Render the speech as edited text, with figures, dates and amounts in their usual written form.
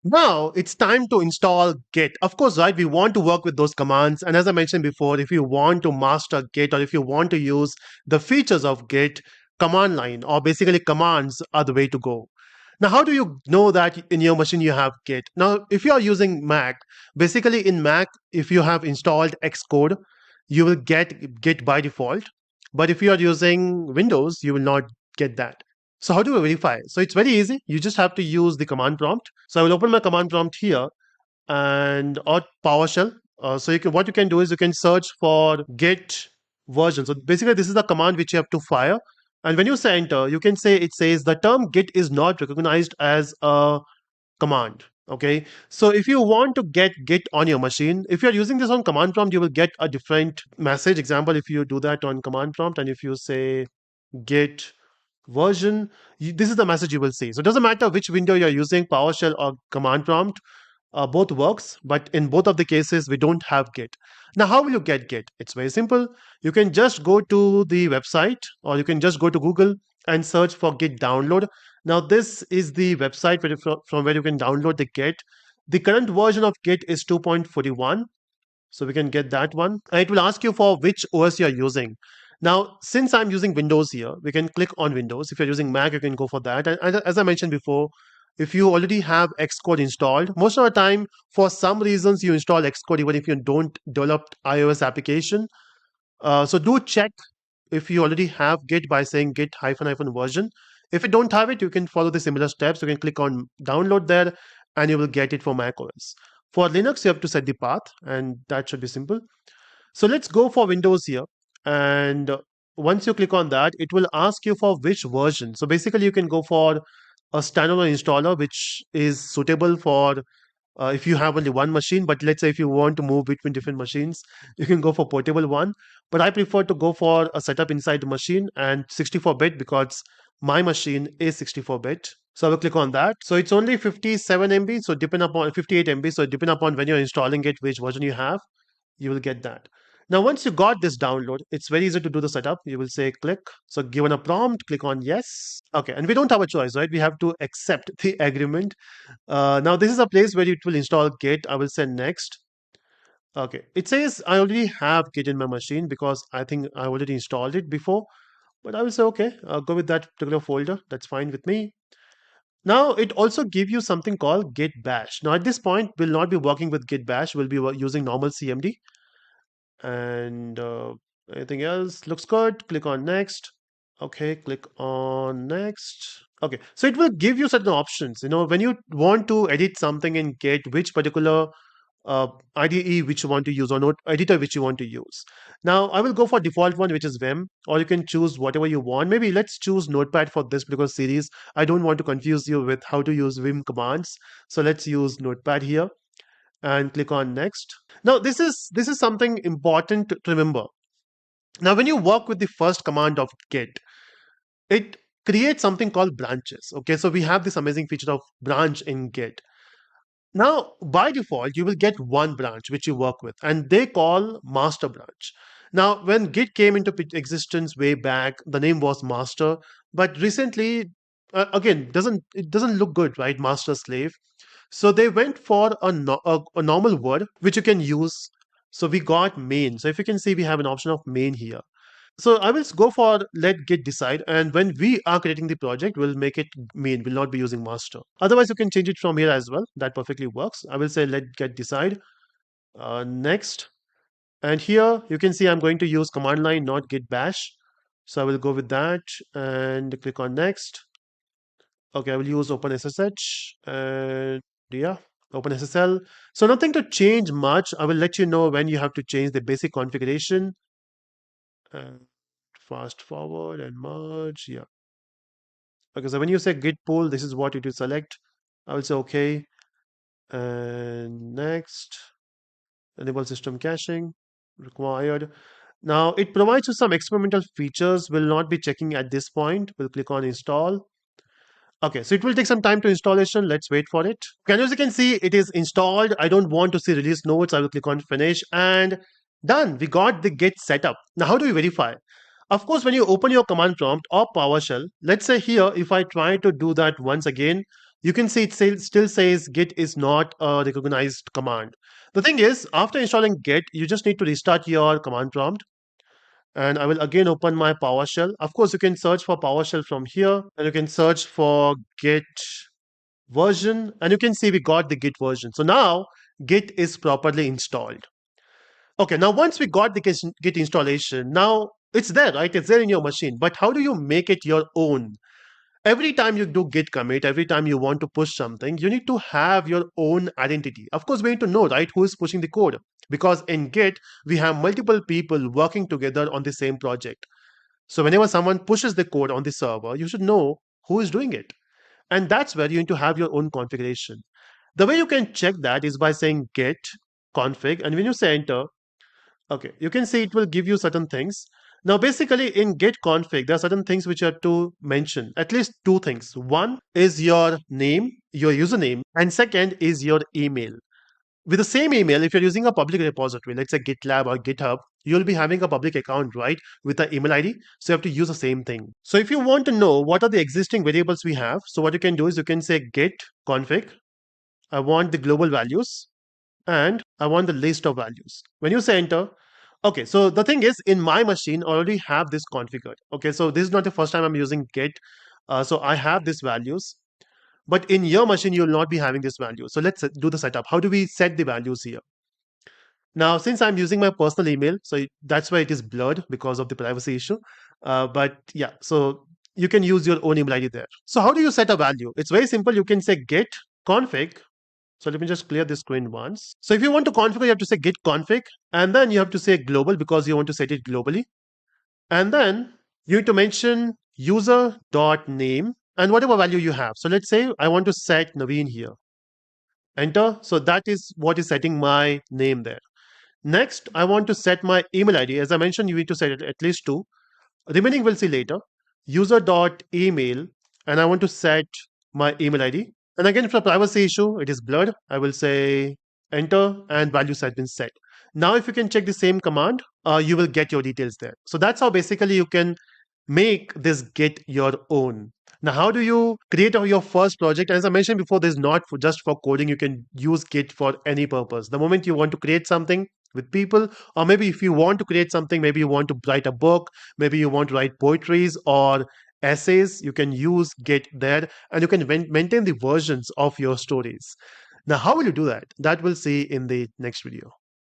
Now it's time to install Git. Of course, right? We want to work with those commands. And as I mentioned before, if you want to master Git or if you want to use the features of Git, command line or basically commands are the way to go. Now, how do you know that in your machine you have Git? Now, if you are using Mac, basically in Mac, if you have installed Xcode, you will get Git by default. But if you are using Windows, you will not get that. So how do we verify? So it's very easy. You just have to use the command prompt. So I will open my command prompt here and or PowerShell. So what you can do is you can search for git version. So basically this is the command which you have to fire. And when you say enter, you can say it says the term git is not recognized as a command. Okay. So if you want to get git on your machine, if you're using this on command prompt, you will get a different message. Example, if you do that on command prompt and if you say git version, this is the message you will see. So it doesn't matter which window you're using, PowerShell or command prompt, both works, but in both of the cases, we don't have Git. Now, how will you get Git? It's very simple. You can just go to the website or you can just go to Google and search for Git download. Now, this is the website from where you can download the Git. The current version of Git is 2.41. So we can get that one. And it will ask you for which OS you're using. Now, since I'm using Windows here, we can click on Windows. If you're using Mac, you can go for that. And as I mentioned before, if you already have Xcode installed, most of the time, for some reasons, you install Xcode even if you don't develop iOS application. So do check if you already have Git by saying git hyphen hyphen version. If you don't have it, you can follow the similar steps. You can click on download there and you will get it for macOS. For Linux, you have to set the path and that should be simple. So let's go for Windows here. And once you click on that, it will ask you for which version. So basically, you can go for a standalone installer, which is suitable for if you have only one machine. But let's say if you want to move between different machines, you can go for portable one. But I prefer to go for a setup inside the machine and 64-bit because my machine is 64-bit. So I will click on that. So it's only 57 MB. So depend upon 58 MB. So depend upon when you're installing it, which version you have, you will get that. Now, once you got this download, it's very easy to do the setup. You will say click. So given a prompt, click on yes. Okay. And we don't have a choice, right? We have to accept the agreement. Now, this is a place where it will install Git. I will say next. Okay. It says I already have Git in my machine because I think I already installed it before. But I will say, okay, I'll go with that particular folder. That's fine with me. Now, it also gives you something called Git Bash. Now, at this point, we'll not be working with Git Bash. We'll be using normal CMD. And anything else looks good. Click on next. Okay, click on next. Okay, so it will give you certain options. When you want to edit something in Git, which particular IDE which you want to use or node editor which you want to use. Now I will go for default one, which is Vim, or you can choose whatever you want. Maybe let's choose Notepad for this particular series. I don't want to confuse you with how to use Vim commands. So let's use Notepad here and click on next. Now this is something important to remember. Now when you work with the first command of Git, it creates something called branches. Okay, so we have this amazing feature of branch in Git. Now, by default, you will get one branch which you work with, and they call master branch. Now, when Git came into existence way back, the name was master, but recently, again, it doesn't look good, right? Master slave. So they went for a normal word which you can use. So we got main. So if you can see, we have an option of main here. So I will go for let git decide, and when we are creating the project, we'll make it main. We'll not be using master. Otherwise, you can change it from here as well. That perfectly works. I will say let get decide. Next, and here you can see I'm going to use command line, not git bash. So I will go with that and click on next. Okay, I will use OpenSSH and yeah, OpenSSL. So nothing to change much. I will let you know when you have to change the basic configuration. And fast forward and merge. Yeah. Okay, so when you say git pull, this is what you do select. I will say okay. And next, enable system caching required. Now it provides you some experimental features. We'll not be checking at this point. We'll click on install. Okay, so it will take some time to installation. Let's wait for it. Okay, as you can see, it is installed. I don't want to see release notes. I will click on finish and done. We got the Git setup. Now, how do we verify? Of course, when you open your command prompt or PowerShell, let's say here, if I try to do that once again, you can see it still says Git is not a recognized command. The thing is, after installing Git, you just need to restart your command prompt. And I will again open my PowerShell. Of course, you can search for PowerShell from here, and you can search for Git version, and you can see we got the Git version. So now Git is properly installed. Okay, now once we got the Git installation, now it's there, right? It's there in your machine. But how do you make it your own? Every time you do git commit, every time you want to push something, you need to have your own identity. Of course, we need to know, right, who is pushing the code. Because in Git, we have multiple people working together on the same project. So whenever someone pushes the code on the server, you should know who is doing it. And that's where you need to have your own configuration. The way you can check that is by saying git config. And when you say enter, okay, you can see it will give you certain things. Now, basically in git config, there are certain things which you have to mention, at least two things. One is your name, your username, and second is your email. With the same email, if you're using a public repository, let's say GitLab or GitHub, you'll be having a public account, right, with the email ID. So you have to use the same thing. So if you want to know what are the existing variables we have, so what you can do is you can say git config. I want the global values and I want the list of values. When you say enter, okay, so the thing is, in my machine, I already have this configured. Okay, so this is not the first time I'm using Git. So I have these values. But in your machine, you'll not be having this value. So let's do the setup. How do we set the values here? Now, since I'm using my personal email, so that's why it is blurred because of the privacy issue. But yeah, so you can use your own email ID there. So how do you set a value? It's very simple. You can say git config. So let me just clear this screen once. So if you want to configure, you have to say git config, and then you have to say global because you want to set it globally. And then you need to mention user.name and whatever value you have. So let's say I want to set Naveen here. Enter. So that is what is setting my name there. Next, I want to set my email ID. As I mentioned, you need to set it at least two. Remaining we'll see later. User.email, and I want to set my email ID. And again, for privacy issue, it is blurred. I will say enter and values have been set. Now, if you can check the same command, you will get your details there. So that's how basically you can make this Git your own. Now, how do you create your first project? As I mentioned before, this is not just for coding. You can use Git for any purpose. The moment you want to create something with people, or maybe if you want to create something, maybe you want to write a book, maybe you want to write poetries or essays, you can use Git there and you can maintain the versions of your stories. Now, how will you do that? That we'll see in the next video.